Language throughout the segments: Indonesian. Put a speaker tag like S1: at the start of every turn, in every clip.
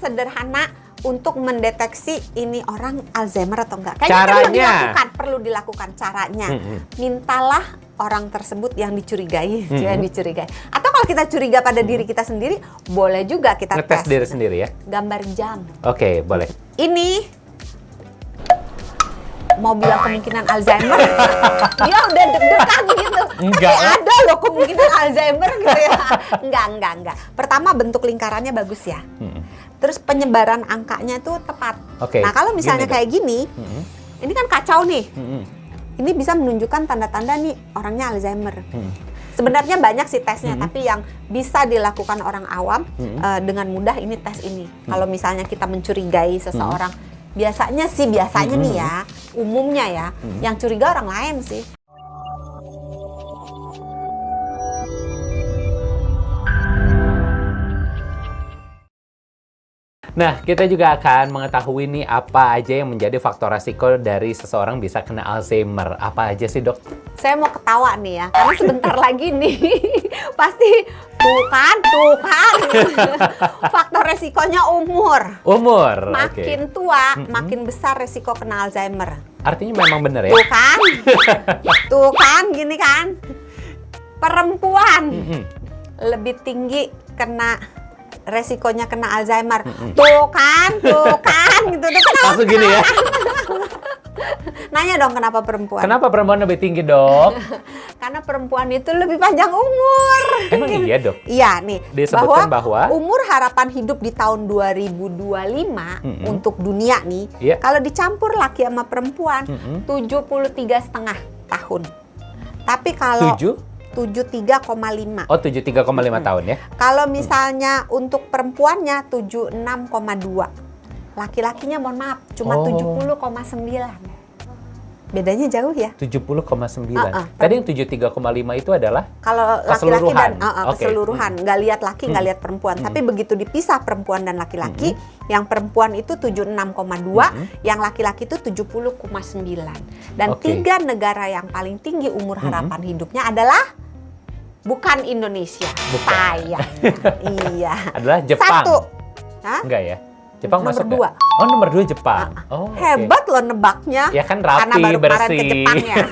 S1: sederhana untuk mendeteksi ini orang Alzheimer atau enggak.
S2: Caranya
S1: perlu dilakukan caranya. Mintalah orang tersebut yang dicurigai, Atau kalau kita curiga pada diri kita sendiri, boleh juga kita
S2: ngetes
S1: tes.
S2: diri sendiri ya.
S1: Gambar jam.
S2: Oke, boleh.
S1: Ini mau bilang kemungkinan Alzheimer, dia udah deg-degan gitu.
S2: Enggak.
S1: Tapi ada loh kemungkinan Alzheimer gitu ya. Enggak. Pertama bentuk lingkarannya bagus ya. Terus penyebaran angkanya tuh tepat.
S2: Oke,
S1: Nah kalau misalnya
S2: gini,
S1: kayak gini, ini kan kacau nih. Ini bisa menunjukkan tanda-tanda nih orangnya Alzheimer. Sebenarnya banyak sih tesnya, tapi yang bisa dilakukan orang awam dengan mudah ini tes ini. Kalau misalnya kita mencurigai seseorang, biasanya nih ya, umumnya ya, yang curiga orang lain sih.
S2: Nah, kita juga akan mengetahui nih apa aja yang menjadi faktor resiko dari seseorang bisa kena Alzheimer. Apa aja sih, Dok?
S1: Saya mau ketawa nih ya, karena sebentar lagi nih pasti tuh kan. Faktor resikonya umur. Makin tua, makin besar resiko kena Alzheimer.
S2: Artinya memang benar ya?
S1: Tuh kan, gini kan. Perempuan lebih tinggi kena resikonya kena Alzheimer. Tuh kan, gitu.
S2: Langsung gini ya?
S1: Nanya dong kenapa perempuan?
S2: Kenapa perempuan lebih tinggi, Dok?
S1: Karena perempuan itu lebih panjang umur.
S2: Emang iya, Dok?
S1: Iya, nih.
S2: Disebutkan bahwa
S1: umur harapan hidup di tahun 2025 untuk dunia nih, kalau dicampur laki sama perempuan, 73,5 tahun. Tapi kalau 73,5.
S2: Oh, 73,5 tahun ya?
S1: Kalau misalnya untuk perempuannya 76,2. Laki-lakinya mohon maaf cuma 70,9. Bedanya jauh ya?
S2: 70,9. Tadi yang 73,5 itu adalah
S1: kalau laki-laki dan keseluruhan, nggak lihat laki, nggak lihat perempuan. Tapi begitu dipisah perempuan dan laki-laki, yang perempuan itu 76,2, yang laki-laki itu 70,9. Dan 3 negara yang paling tinggi umur harapan hidupnya adalah bukan Indonesia. Sayang. Iya.
S2: Adalah Jepang.
S1: 1.
S2: Enggak ya? Jepang
S1: nomor
S2: masuk
S1: 2.
S2: Gak? Oh, nomor 2 Jepang.
S1: Hebat loh nebaknya.
S2: Ya kan rapi,
S1: karena baru kemarin
S2: bersih.
S1: ke Jepang ya.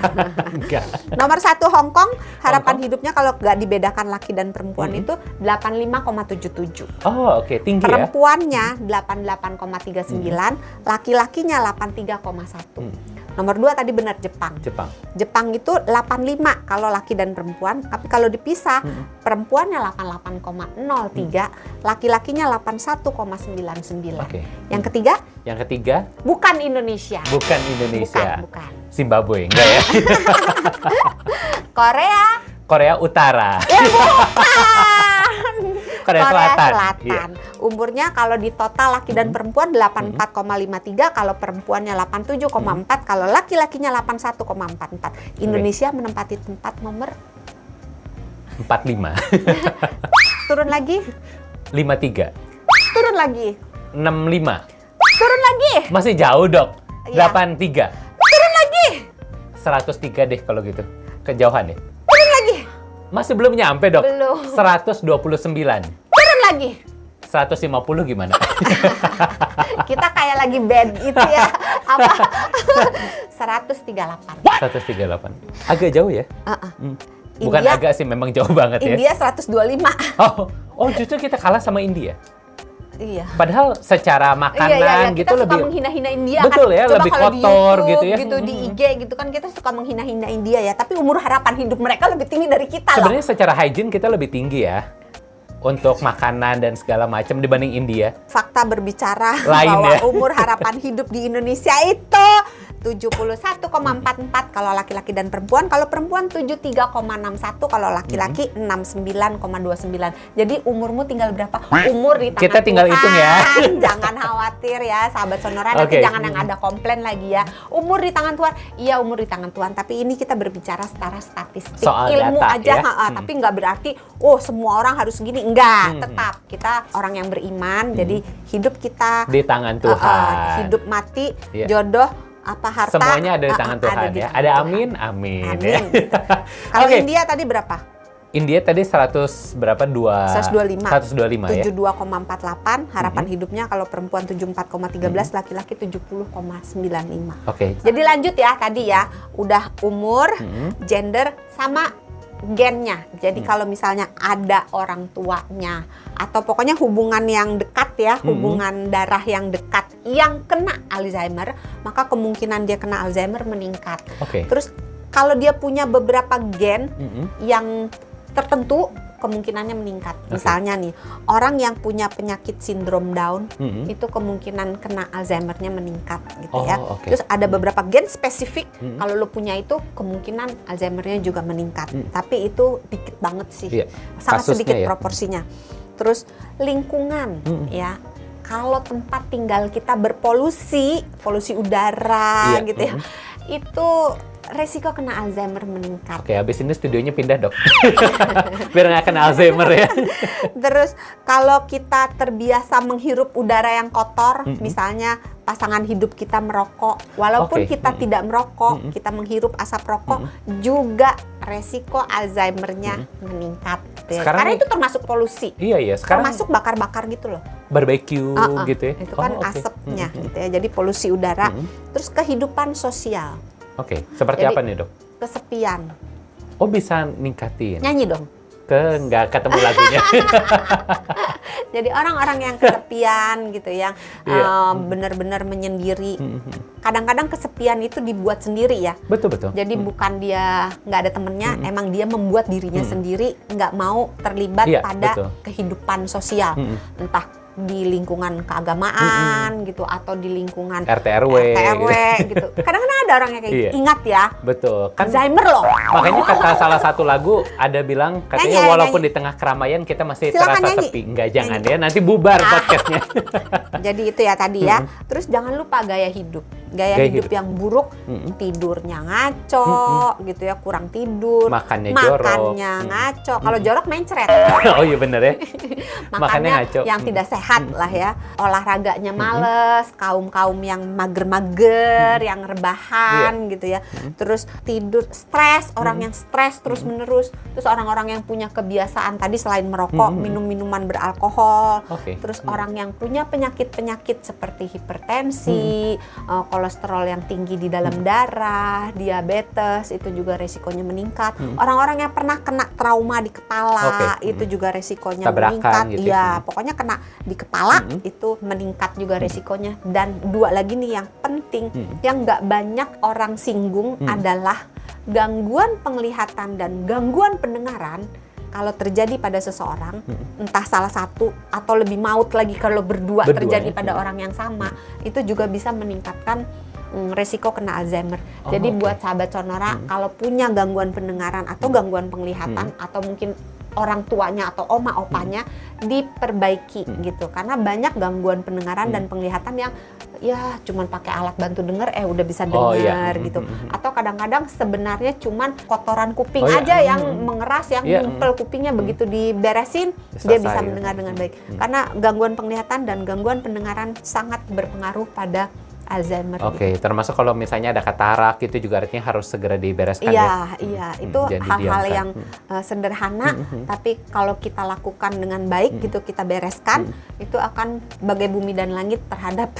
S2: Enggak.
S1: Nomor 1 Hong Kong, harapan hidupnya kalau nggak dibedakan laki dan perempuan itu 85,77.
S2: Oh, oke. Tinggi ya?
S1: Perempuannya 88,39, laki-lakinya 83,1. Nomor 2 tadi benar Jepang. Jepang itu 85 kalau laki dan perempuan, tapi kalau dipisah perempuannya 88,03, laki-lakinya 81,99. Yang ketiga? Bukan Indonesia.
S2: Bukan. Zimbabwe, enggak ya? Korea Utara.
S1: Ya bukan.
S2: Korea Selatan.
S1: Iya. Umurnya kalau di total laki dan perempuan 84,53, kalau perempuannya 87,4, kalau laki-lakinya 81,44. Indonesia menempati tempat nomor
S2: 45.
S1: Turun lagi.
S2: 53.
S1: Turun lagi.
S2: 65.
S1: Turun lagi.
S2: Masih jauh, Dok.
S1: Ya.
S2: 83.
S1: Turun lagi.
S2: 103 deh kalau gitu. Kejauhan deh.
S1: Turun lagi.
S2: Masih belum nyampe, Dok.
S1: Belum.
S2: 129.
S1: Turun lagi.
S2: 150 gimana?
S1: Kita kayak lagi band itu ya. Apa? 138.
S2: 138. Agak jauh ya? Bukan
S1: India,
S2: agak sih, memang jauh banget ya.
S1: India 125.
S2: Oh, justru kita kalah sama India.
S1: Iya.
S2: Padahal secara makanan gitu
S1: kita
S2: lebih.
S1: suka menghina-hina India
S2: betul
S1: kan.
S2: ya,
S1: Coba
S2: lebih
S1: kalau
S2: kotor
S1: di YouTube,
S2: gitu ya.
S1: Gitu di IG gitu kan kita suka menghina-hina India ya. Tapi umur harapan hidup mereka lebih tinggi dari kita loh.
S2: Sebenarnya secara hygiene kita lebih tinggi ya. Untuk makanan dan segala macam dibanding India.
S1: Fakta berbicara
S2: Lain
S1: bahwa
S2: ya.
S1: umur harapan hidup di Indonesia itu 71,44 kalau laki-laki dan perempuan. Kalau perempuan 73,61, kalau laki-laki 69,29. Jadi umurmu tinggal berapa? Umur di tangan
S2: Kita tinggal
S1: Tuhan.
S2: hitung ya.
S1: Jangan khawatir ya sahabat Sonora, nanti jangan yang ada komplain lagi ya. Umur di tangan Tuhan. Iya, umur di tangan Tuhan, tapi ini kita berbicara secara statistik.
S2: Soal
S1: ilmu
S2: data,
S1: aja,
S2: ya.
S1: tapi nggak berarti semua orang harus segini. Enggak, tetap kita orang yang beriman. Jadi hidup kita
S2: di tangan Tuhan.
S1: Hidup mati, jodoh, apa harta,
S2: semuanya ada di tangan Tuhan ya. Ada amin.
S1: Ya. Kalau India tadi berapa?
S2: India tadi 100 berapa?
S1: 125.
S2: 125 ya?
S1: 72,48, harapan hidupnya kalau perempuan 74,13, laki-laki 70,95.
S2: Oke.
S1: Jadi lanjut ya tadi ya, udah umur, gender, sama gennya. Jadi kalau misalnya ada orang tuanya atau pokoknya hubungan yang dekat ya, hubungan darah yang dekat yang kena Alzheimer, maka kemungkinan dia kena Alzheimer meningkat.
S2: Oke.
S1: Terus kalau dia punya beberapa gen yang tertentu, kemungkinannya meningkat. Misalnya nih, orang yang punya penyakit sindrom Down itu kemungkinan kena Alzheimer-nya meningkat gitu ya. Terus ada beberapa gen spesifik, kalau lo punya itu kemungkinan Alzheimer-nya juga meningkat. Tapi itu dikit banget sih, sangat sedikit proporsinya. Terus lingkungan ya. Kalau tempat tinggal kita berpolusi, polusi udara gitu ya, itu resiko kena Alzheimer meningkat.
S2: Oke, habis ini studionya pindah, Dok. Biar nggak kena Alzheimer ya.
S1: Terus kalau kita terbiasa menghirup udara yang kotor, misalnya pasangan hidup kita merokok, walaupun kita tidak merokok, kita menghirup asap rokok, juga resiko Alzheimer-nya meningkat.
S2: Sekarang
S1: karena itu termasuk polusi.
S2: Iya, sekarang
S1: termasuk bakar-bakar gitu loh.
S2: Barbecue gitu ya.
S1: Itu kan asapnya gitu ya. Jadi polusi udara. Terus kehidupan sosial.
S2: Oke, seperti apa nih, Dok?
S1: Kesepian.
S2: Oh, bisa ningkatin.
S1: Nyanyi dong.
S2: Nggak ketemu lagunya.
S1: Jadi orang-orang yang kesepian gitu, yang benar-benar menyendiri. Kadang-kadang kesepian itu dibuat sendiri ya.
S2: Betul.
S1: Jadi bukan dia nggak ada temennya, emang dia membuat dirinya sendiri, nggak mau terlibat pada kehidupan sosial. Entah di lingkungan keagamaan gitu, atau di lingkungan
S2: RT RW
S1: gitu. Kadang-kadang ada orang yang kayak gitu. Ingat ya.
S2: Betul. Kan
S1: Alzheimer loh.
S2: Makanya kata salah satu lagu ada bilang katanya walaupun di tengah keramaian kita masih terasa sepi. Enggak, jangan ya, nanti bubar podcastnya.
S1: Jadi itu ya tadi ya. Terus jangan lupa gaya hidup. Gaya hidup yang buruk, tidurnya ngaco gitu ya, kurang tidur,
S2: makannya
S1: ngaco. Kalau jorok mencret.
S2: Oh iya bener ya.
S1: Makannya ngaco. Yang tidak sehat lah ya. Olahraganya males, kaum yang mager-mager, yang rebahan gitu ya. Terus tidur stres, orang yang stres terus-menerus. Terus orang-orang yang punya kebiasaan tadi selain merokok, minum minuman beralkohol. Terus orang yang punya penyakit-penyakit seperti hipertensi, kolesterol yang tinggi di dalam darah, diabetes, itu juga resikonya meningkat. Orang-orang yang pernah kena trauma di kepala, itu juga resikonya meningkat. Iya, pokoknya kena di kepala itu meningkat juga resikonya. Dan dua lagi nih yang penting, yang nggak banyak orang singgung adalah gangguan penglihatan dan gangguan pendengaran. Kalau terjadi pada seseorang, entah salah satu atau lebih maut lagi kalau berdua terjadi pada orang yang sama, itu juga bisa meningkatkan resiko kena Alzheimer. Jadi buat sahabat Sonora, kalau punya gangguan pendengaran atau gangguan penglihatan, atau mungkin orang tuanya atau oma opanya, diperbaiki gitu. Karena banyak gangguan pendengaran dan penglihatan yang ya cuman pakai alat bantu dengar udah bisa dengar gitu. Atau kadang-kadang sebenarnya cuman kotoran kuping aja yang mengeras, yang ngumpel kupingnya, begitu diberesin dia bisa mendengar dengan baik. Karena gangguan penglihatan dan gangguan pendengaran sangat berpengaruh pada Alzheimer.
S2: Termasuk kalau misalnya ada katarak itu juga artinya harus segera dibereskan ya.
S1: Iya, itu hal-hal yang sederhana, tapi kalau kita lakukan dengan baik gitu, kita bereskan, itu akan bagai bumi dan langit terhadap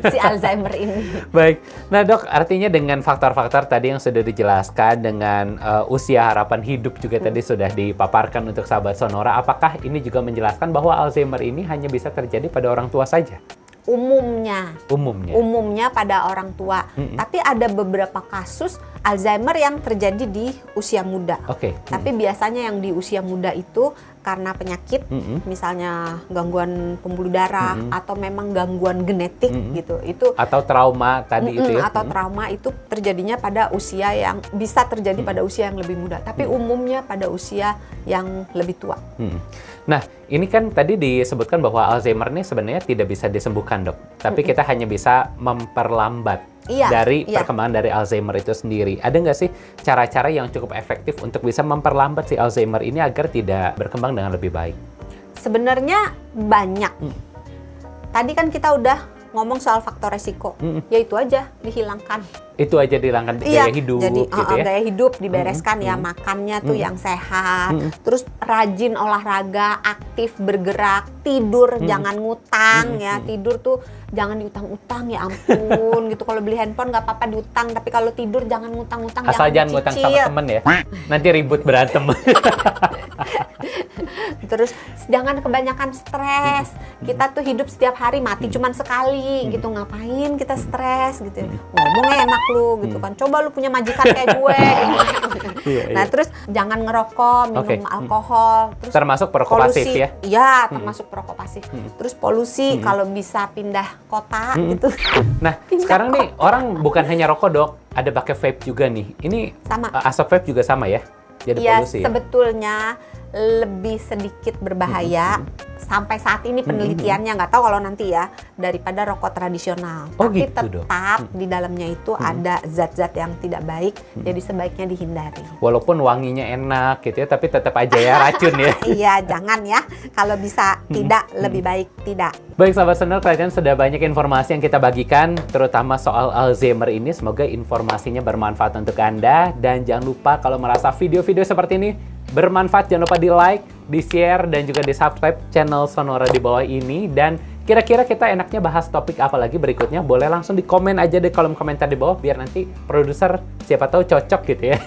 S1: si Alzheimer ini.
S2: Baik. Nah, Dok, artinya dengan faktor-faktor tadi yang sudah dijelaskan, dengan usia harapan hidup juga tadi sudah dipaparkan untuk sahabat Sonora, apakah ini juga menjelaskan bahwa Alzheimer ini hanya bisa terjadi pada orang tua saja?
S1: Umumnya pada orang tua. Tapi ada beberapa kasus Alzheimer yang terjadi di usia muda. Tapi biasanya yang di usia muda itu karena penyakit, misalnya gangguan pembuluh darah atau memang gangguan genetik gitu. Itu
S2: atau trauma tadi itu ya.
S1: Atau trauma itu terjadinya pada usia yang bisa terjadi pada usia yang lebih muda, tapi umumnya pada usia yang lebih tua.
S2: Nah, ini kan tadi disebutkan bahwa Alzheimer ini sebenarnya tidak bisa disembuhkan, Dok. Tapi kita hanya bisa memperlambat perkembangan dari Alzheimer itu sendiri. Ada nggak sih cara-cara yang cukup efektif untuk bisa memperlambat si Alzheimer ini agar tidak berkembang dengan lebih baik?
S1: Sebenarnya banyak. Tadi kan kita udah ngomong soal faktor resiko, ya itu aja dihilangkan.
S2: Itu aja dihilangkan, gaya hidup
S1: jadi,
S2: gitu ya.
S1: Gaya hidup dibereskan ya, makannya tuh yang sehat, terus rajin olahraga, aktif bergerak, tidur jangan ngutang ya, tidur tuh jangan diutang-utang ya ampun gitu. Kalau beli handphone nggak apa-apa diutang, tapi kalau tidur jangan ngutang-ngutang,
S2: asal jangan ngutang sama temen ya, nanti ribut berantem.
S1: Terus jangan kebanyakan stres. Kita tuh hidup setiap hari, mati cuman sekali gitu. Ngapain kita stres gitu. Ngomongnya enak lu gitu kan. Coba lu punya majikan kayak gue gitu. Nah, terus jangan ngerokok, minum alkohol, terus
S2: termasuk perokok pasif ya.
S1: Iya, termasuk perokok pasif. Terus polusi, kalau bisa pindah kota gitu.
S2: Nah, sekarang nih orang bukan hanya rokok, Dok, ada pakai vape juga nih. Ini
S1: sama.
S2: Asap vape juga sama ya? Jadi polusi ya?
S1: Sebetulnya lebih sedikit berbahaya sampai saat ini penelitiannya, nggak tahu kalau nanti ya, daripada rokok tradisional.
S2: Oh,
S1: tapi
S2: gitu,
S1: tetap di dalamnya itu ada zat-zat yang tidak baik, jadi sebaiknya dihindari.
S2: Walaupun wanginya enak gitu ya, tapi tetap aja ya racun ya.
S1: Iya, jangan ya. Kalau bisa tidak, lebih baik tidak.
S2: Baik sahabat Sonora, kalian sudah banyak informasi yang kita bagikan, terutama soal Alzheimer ini. Semoga informasinya bermanfaat untuk Anda. Dan jangan lupa kalau merasa video-video seperti ini bermanfaat, jangan lupa di-like, di-share, dan juga di-subscribe channel Sonora di bawah ini. Dan kira-kira kita enaknya bahas topik apa lagi berikutnya? Boleh langsung di komen aja di kolom komentar di bawah, biar nanti produser siapa tahu cocok gitu ya.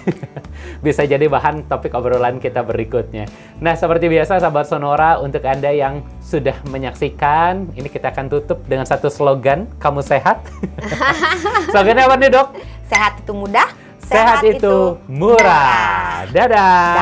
S2: Bisa jadi bahan topik obrolan kita berikutnya. Nah, seperti biasa sahabat Sonora, untuk Anda yang sudah menyaksikan, ini kita akan tutup dengan satu slogan, kamu sehat. Slogannya apa nih, Dok?
S1: Sehat itu mudah,
S2: Sehat itu murah. Dadah.